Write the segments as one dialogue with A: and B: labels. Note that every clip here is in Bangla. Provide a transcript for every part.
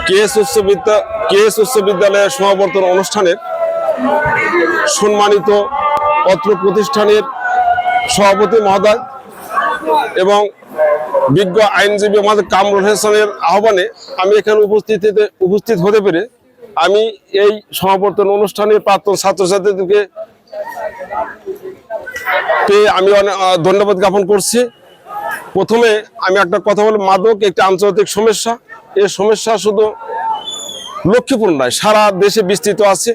A: কেএস উচ্চ বিদ্যালয়ের সমাবর্তন অনুষ্ঠানের সম্মানিত অত্র প্রতিষ্ঠানের সভাপতি মহোদয় এবং বিজ্ঞ আইনজীবী আমাদের কামরুল হাসানের আহ্বানে আমি এখানে উপস্থিত হতে পেরে আমি এই সমাবর্তন অনুষ্ঠানের প্রাক্তন ছাত্রছাত্রীদেরকে আমি অনেক ধন্যবাদ জ্ঞাপন করছি। প্রথমে আমি একটা কথা বলি, মাদক একটি আন্তর্জাতিক সমস্যা। এই সমস্যা শুধু লক্ষ্মীপুর নয়, সারা দেশে বিস্তৃত আছে।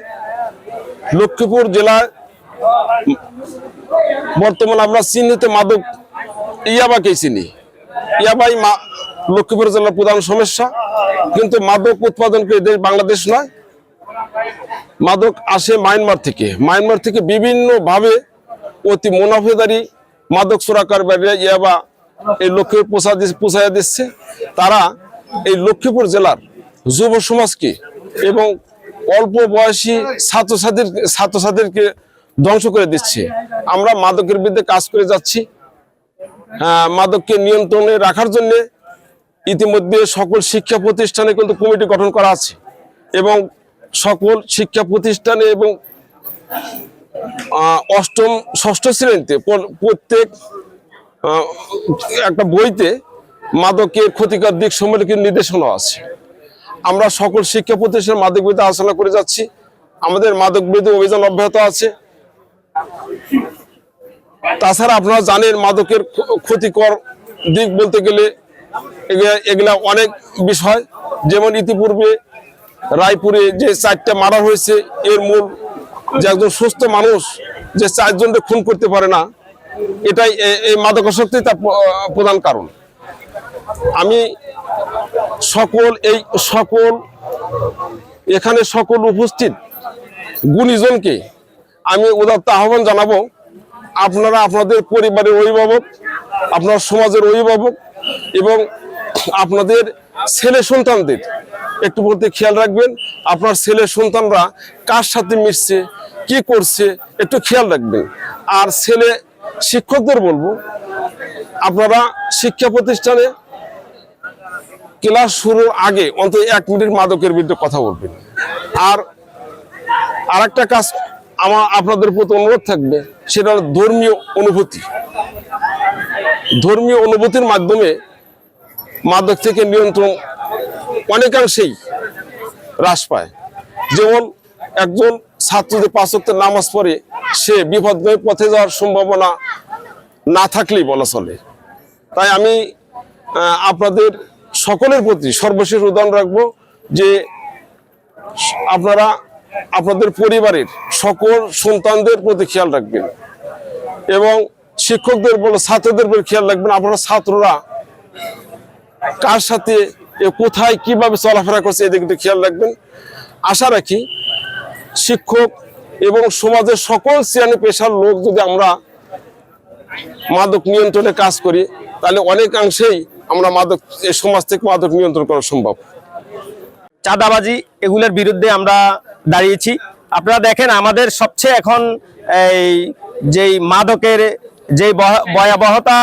A: লক্ষ্মীপুর জেলায় বর্তমানে আমরা চিহ্নিত মাদক ইয়াবাকেই চিনি। ইয়াবাই লক্ষ্মীপুর জেলার প্রধান সমস্যা, কিন্তু মাদক উৎপাদনকারী দেশ বাংলাদেশ নয়। মাদক আসে মায়ানমার থেকে বিভিন্ন ভাবে অতি মুনাফেদারি মাদক চোরাকারবারীরা ইয়াবা এই লক্ষ্মীপুর পৌঁছাইয়া দিচ্ছে। তারা এই লক্ষ্মীপুর জেলার যুব সমাজকে এবং অল্প বয়সী ছাত্রছাত্রীদেরকে ধ্বংস করে দিচ্ছে। আমরা মাদকের বিরুদ্ধে কাজ করে যাচ্ছি। মাদককে নিয়ন্ত্রণে রাখার জন্য ইতিমধ্যে সকল শিক্ষা প্রতিষ্ঠানে কিন্তু কমিটি গঠন করা আছে এবং সকল শিক্ষা প্রতিষ্ঠানে এবং অষ্টম ষষ্ঠ শ্রেণীতে প্রত্যেক একটা বইতে মাদকের ক্ষতিকর দিক সম্পর্কে নির্দেশনা আছে। আমরা সকল শিক্ষা প্রতিষ্ঠানে মাদক বিরুদ্ধে আলোচনা করে যাচ্ছি। আমাদের মাদক বিরোধী অভিযান অব্যাহত আছে। তাছাড়া আপনারা জানেন মাদকের ক্ষতিকর দিক বলতে গেলে এগুলা অনেক বিষয়। যেমন ইতিপূর্বে রায়পুরে যে 4টা মারা হয়েছে, এর মূল যে একজন সুস্থ মানুষ যে 4 জনকে খুন করতে পারে না, এটাই এই মাদকাসক্তি তার প্রধান কারণ। আমি এখানে সকল উপস্থিত গুণীজনকে আমি উদাত্ত আহ্বান জানাবো, আপনারা আপনাদের পরিবারের অভিভাবক, আপনার সমাজের অভিভাবক এবং আপনাদের ছেলে সন্তানদের একটু বলতে খেয়াল রাখবেন। আপনার ছেলে সন্তানরা কার সাথে মিশছে, কি করছে, একটু খেয়াল রাখবেন। আর ছেলে শিক্ষকদের বলবো, আপনারা শিক্ষা প্রতিষ্ঠানে ক্লাস শুরুর আগে অন্তত 1 মিনিট মাদকের বিরুদ্ধে কথা বলবেন। আর আরেকটা কাজ আপনাদের প্রতি অনুরোধ থাকবে, সেটা হলো ধর্মীয় অনুভূতির মাধ্যমে মাদক থেকে নিয়ন্ত্রণ অনেকাংশেই হ্রাস পায়। যেমন একজন ছাত্র যে 5 ওয়াক্তের নামাজ পড়ে, সে বিপদময় পথে যাওয়ার সম্ভাবনা না থাকলেই বলা চলে। তাই আমি আপনাদের সকলের প্রতি সর্বশেষ উদাহরণ রাখবো যে আপনারা আপনাদের পরিবারের সকল সন্তানদের প্রতি খেয়াল রাখবেন এবং শিক্ষকদের বলে ছাত্রদের প্রতি খেয়াল রাখবেন। আপনারা ছাত্ররা কার সাথে কোথায় কিভাবে চলাফেরা করছে এদিকে খেয়াল রাখবেন। আশা রাখি শিক্ষক এবং সমাজের সকল শ্রেণী পেশার লোক যদি আমরা মাদক নিয়ন্ত্রণে কাজ করি, তাহলে অনেকাংশেই আমরা এই সমাজ থেকে মাদক নিয়ন্ত্রণ করা সম্ভব।
B: চাঁদাবাজি এগুলোর বিরুদ্ধে আমরা দাঁড়িয়েছি। আপনারা দেখেন আমাদের সবচেয়ে এখন এই যেই মাদকের যে ভয়াবহতা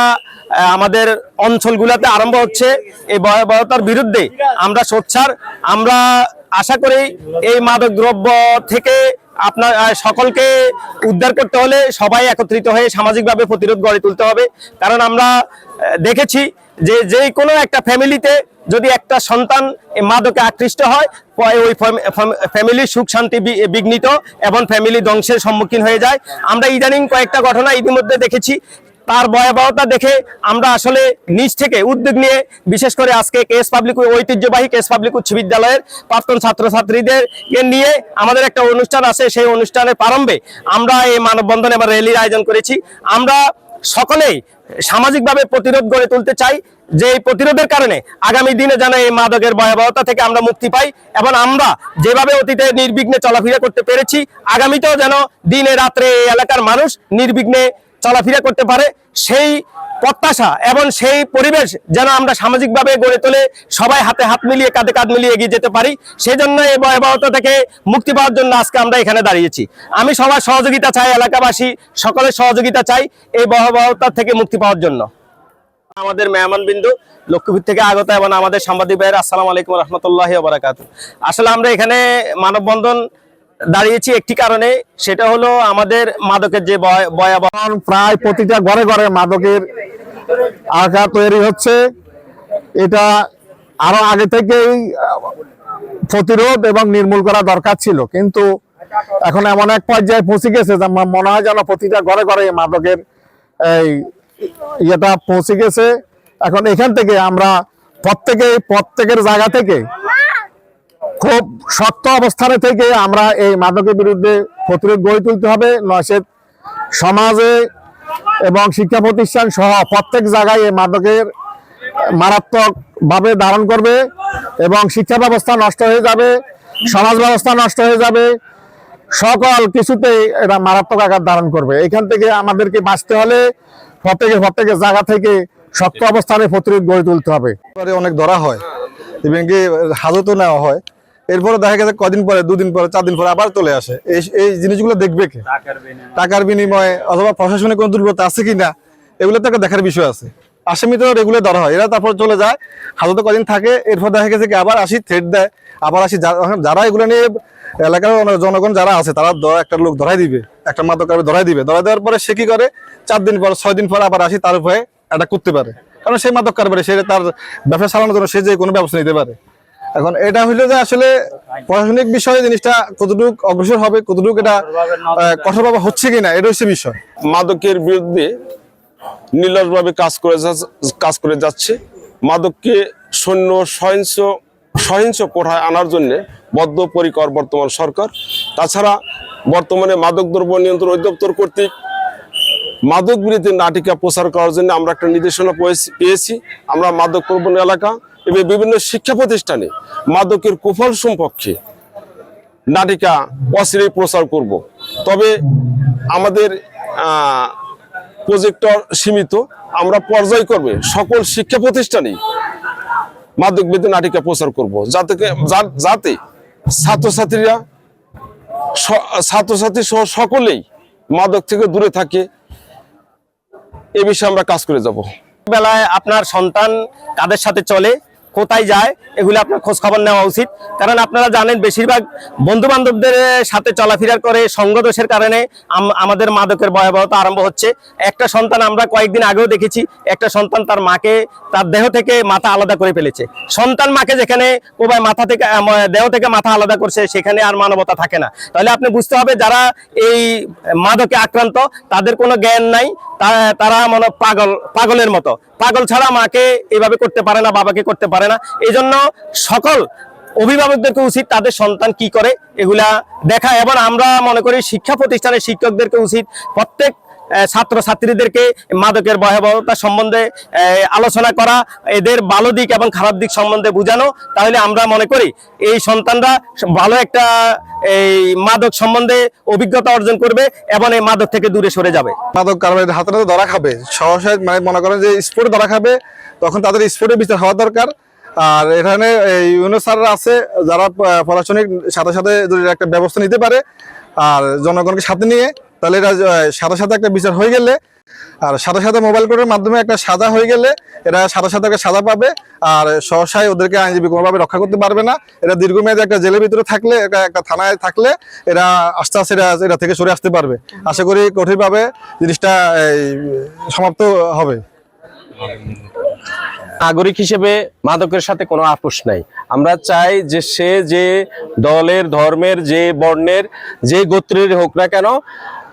B: আমাদের অঞ্চলগুলোতে আরম্ভ হচ্ছে, এই ভয়াবহতার বিরুদ্ধে আমরা সোচ্চার। আমরা আশা করি এই মাদক দ্রব্য থেকে আপনার সকলকে উদ্ধার করতে হলে সবাই একত্রিত হয়ে সামাজিকভাবে প্রতিরোধ গড়ে তুলতে হবে। কারণ আমরা দেখেছি যে কোনো একটা ফ্যামিলিতে যদি একটা সন্তান মাদকে আকৃষ্ট হয়, ওই ফ্যামিলির সুখ শান্তি বিঘ্নিত এবং ফ্যামিলি ধ্বংসের সম্মুখীন হয়ে যায়। আমরা ইদানিং কয়েকটা ঘটনা ইতিমধ্যে দেখেছি। তার ভয়াবহতা দেখে আমরা আসলে নিজ থেকে উদ্যোগ নিয়ে, বিশেষ করে আজকে ঐতিহ্যবাহী কেএস পাবলিক উচ্চ বিদ্যালয়ের প্রাক্তন ছাত্রছাত্রীদেরকে নিয়ে আমাদের একটা অনুষ্ঠান আছে। সেই অনুষ্ঠানের প্রারম্ভে আমরা এই মানববন্ধন এবং র্যালির আয়োজন করেছি। আমরা সকলেই সামাজিকভাবে প্রতিরোধ গড়ে তুলতে চাই, যে এই প্রতিরোধের কারণে আগামী দিনে যেন এই মাদকের ভয়াবহতা থেকে আমরা মুক্তি পাই এবং আমরা যেভাবে অতীতে নির্বিঘ্নে চলাফেরা করতে পেরেছি, আগামীতেও যেন দিনে রাত্রে এই এলাকার মানুষ নির্বিঘ্নে চলাফেরা করতে পারে, সেই প্রত্যাশা এবং সেই পরিবেশ যেন আমরা সামাজিকভাবে গড়ে তোলে, সবাই হাতে হাত মিলিয়ে কাঁধে কাঁধ মিলিয়ে এগিয়ে যেতে পারি। সেই জন্য এই ভয়াবহতা থেকে মুক্তি পাওয়ার জন্য আজকে আমরা এখানে দাঁড়িয়েছি। আমি সবার সহযোগিতা চাই, এলাকাবাসী সকলের সহযোগিতা চাই এই ভয়াবহতা থেকে মুক্তি পাওয়ার জন্য। আমাদের মেহমানবৃন্দ লক্ষ্মীপুর থেকে আগত এবং আমাদের সাংবাদিক ভাইয়েরা, আসসালামু আলাইকুম রহমতুল্লাহি ওয়া বারাকাতুহু। আসলে আমরা এখানে মানববন্ধন দাঁড়িয়েছি একটি কারণে, সেটা হলো আমাদের মাদকের যে ভয়াবহ,
C: প্রায় প্রতিটা ঘরে ঘরে মাদকের আঘাত তৈরি হচ্ছে। এটা আরো আগে থেকেই প্রতিরোধ এবং নির্মূল করা দরকার ছিল, কিন্তু এখন এমন এক পর্যায়ে পৌঁছে গেছে যে আমার মনে হয় যেন প্রতিটা ঘরে ঘরে এই মাদকের এই ইয়েটা পৌঁছে গেছে। এখন এখান থেকে আমরা প্রত্যেকের জায়গা থেকে খুব শক্ত অবস্থানে থেকে আমরা এই মাদকের বিরুদ্ধে প্রতিরোধ গড়ে তুলতে হবে। নচেত সমাজে এবং শিক্ষা প্রতিষ্ঠান সহ প্রত্যেক জায়গায় এই মাদকের মারাত্মক ভাবে ধারণ করবে এবং শিক্ষা ব্যবস্থা নষ্ট হয়ে যাবে, সমাজ ব্যবস্থা নষ্ট হয়ে যাবে, সকল কিছুতেই এটা মারাত্মক আকার ধারণ করবে। এখান থেকে আমাদেরকে বাঁচতে হলে প্রত্যেকের জায়গা থেকে শক্ত অবস্থানে প্রতিরোধ গড়ে তুলতে হবে।
D: অনেক ধরা হয়, ইভেন কি হাজতও নেওয়া হয়, এরপরে দেখা গেছে কদিন পরে, 2 দিন পরে, 4 দিন পরে আবার চলে আসে। এই জিনিসগুলো দেখবে কে? টাকার বিনিময়ে অথবা প্রশাসনিক কোনো দুর্বলতা আছে কিনা, এগুলো তো একটা দেখার বিষয় আছে। আসামি তো রেগুলার ধরা হয়, এরা তারপর চলে যায়, হাজতে কদিন থাকে, এরপর দেখা গেছে কি আবার আসি, থ্রেট দেয়, আবার আসি। যারা এগুলো নিয়ে এলাকার জনগণ যারা আছে তারা একটা লোক ধরাই দিবে, একটা মাদক ধরাই দিবে, ধরাই দেওয়ার পরে সে কি করে, 4 দিন পর 6 দিন পর আবার আসি, তার উপরে এটা করতে পারে, কারণ সেই মাদক কারবারে সে তার ব্যবসা চালানোর জন্য সে যে কোনো ব্যবস্থা নিতে পারে। এখন এটা হইলো যে আসলে প্রশাসনিক বিষয়ে জিনিসটা কতটুকু অগ্রসর হবে, কতটুকু এটা কঠোরভাবে হচ্ছে কিনা, এটা হচ্ছে বিষয়।
A: মাদকের বিরুদ্ধে নির্লজ্জভাবে কাজ করে যাচ্ছে। মাদককে সহিংস কোঠায় আনার জন্য বদ্ধপরিকর বর্তমান সরকার। তাছাড়া বর্তমানে মাদক দ্রব্য নিয়ন্ত্রণ অধিদপ্তর কর্তৃক মাদক বিরোধী নাটিকা প্রচার করার জন্য আমরা একটা নির্দেশনা পেয়েছি। আমরা মাদক প্রবণ এলাকা এবং বিভিন্ন শিক্ষা প্রতিষ্ঠানে মাদকের কুফল সম্পর্কে নাটিকা অচিরেই প্রচার করব। তবে আমাদের প্রজেক্টর সীমিত, আমরা পর্যায়ক্রমে সকল শিক্ষা প্রতিষ্ঠানেই মাদক বিরোধী নাটিকা প্রচার করব, যাতে ছাত্রছাত্রী সহ সকলেই মাদক থেকে দূরে থাকে। এ বিষয়ে আমরা কাজ করে যাব।
B: বেলায় আপনার সন্তান কাদের সাথে চলে, কোথায় যায়, এগুলো আপনার খোঁজ খবর নেওয়া উচিত। কারণ আপনারা জানেন বেশিরভাগ বন্ধু বান্ধবদের সাথে চলাফেরা করে সঙ্গদোষের কারণে আমাদের মাদকের ভয়াবহতা আরম্ভ হচ্ছে। একটা সন্তান আমরা কয়েকদিন আগেও দেখেছি, একটা সন্তান তার মাকে তার দেহ থেকে মাথা আলাদা করে ফেলেছে। সন্তান মাকে যেখানে কোবায় মাথা থেকে দেহ থেকে মাথা আলাদা করছে, সেখানে আর মানবতা থাকে না। তাহলে আপনি বুঝতে হবে যারা এই মাদকে আক্রান্ত তাদের কোনো জ্ঞান নাই, তারা মনে পাগলের মতো। পাগল ছাড়া মাকে এইভাবে করতে পারে না, বাবাকে করতে পারে না। এই জন্য সকল অভিভাবকদেরকে উচিত তাদের সন্তান কি করে এগুলা দেখা, এবং আমরা মনে করি শিক্ষা প্রতিষ্ঠানের শিক্ষকদেরকে উচিত প্রত্যেক ছাত্রছাত্রীদেরকে মাদকের ভয়াবহতা সম্বন্ধে আলোচনা করা, এদের ভালো দিক এবং খারাপ দিক সম্বন্ধে বোঝানো। তাহলে আমরা মনে করি এই সন্তানরা ভালো একটা এই মাদক সম্বন্ধে অভিজ্ঞতা অর্জন করবে এবং এই মাদক থেকে দূরে সরে যাবে।
D: মাদক কারবারিদের হাতে নাতে ধরা খাবে, সহসায় মানে মনে করেন যে স্পোর্টে ধরা খাবে, তখন তাদের স্পোর্টে বিচার হওয়া দরকার। আর এখানে ইউনিয়ন স্যাররা আছে যারা প্রশাসনিক সাথে সাথে যদি একটা ব্যবস্থা নিতে পারে আর জনগণকে সাথে নিয়ে, তাহলে এটা সাথে সাথে একটা বিচার হয়ে গেলে, আর সাথে সাথে মোবাইল কোর্টের মাধ্যমে একটা সাজা হয়ে গেলে এরা সাথে সাথে একটা সাজা পাবে। আর সহসায় ওদেরকে আইনজীবী কোনোভাবে রক্ষা করতে পারবে না। এরা দীর্ঘমেয়াদী একটা জেলের ভিতরে থাকলে, একটা থানায় থাকলে এরা আস্তে আস্তে এটা থেকে সরে আসতে পারবে। আশা করি কঠিনভাবে জিনিসটা সমাপ্ত হবে।
E: নাগরিক হিসেবে মাদকের সাথে কোনো আপোষ নাই। আমরা চাই যে সে যে দলের, ধর্মের, যে বর্ণের, যে গোত্রের হোক না কেন,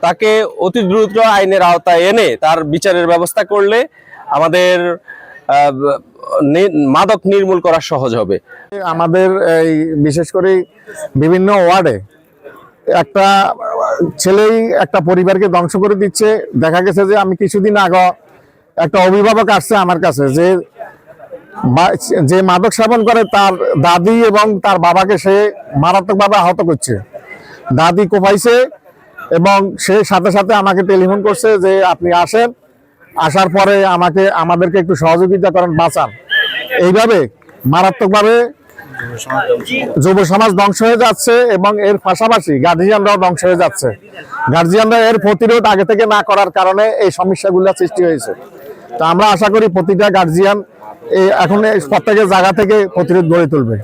E: তাকে অতি দ্রুত আইনের আওতায় এনে তার বিচারের ব্যবস্থা করলে আমাদের মাদক নির্মূল করা সহজ হবে।
C: আমাদের এই বিশেষ করে বিভিন্ন ওয়ার্ডে একটা ছেলেই একটা পরিবারকে ধ্বংস করে দিচ্ছে। দেখা গেছে যে আমি কিছুদিন আগে একটা অভিভাবক আসছে আমার কাছে, যে মাদক সেবন করে তার দাদি এবং তার বাবাকে সে মারাত্মকভাবে আহত করছে। দাদি কোপাইছে এবং সে সাথে সাথে আমাকে টেলিফোন করছে যে আপনি আসেন, আসার পরে আমাদেরকে একটু সহযোগিতা করেন, বাঁচান। এইভাবে মারাত্মকভাবে যুব সমাজ ধ্বংস হয়ে যাচ্ছে এবং এর পাশাপাশি গার্জিয়ানরাও ধ্বংস হয়ে যাচ্ছে। গার্জিয়ানরা এর প্রতিরোধ আগে থেকে না করার কারণে এই সমস্যাগুলো সৃষ্টি হয়েছে। তা আমরা আশা করি প্রতিটা গার্জিয়ান এখন প্রত্যেকের জায়গা থেকে প্রতিরোধ গড়ে তুলবে।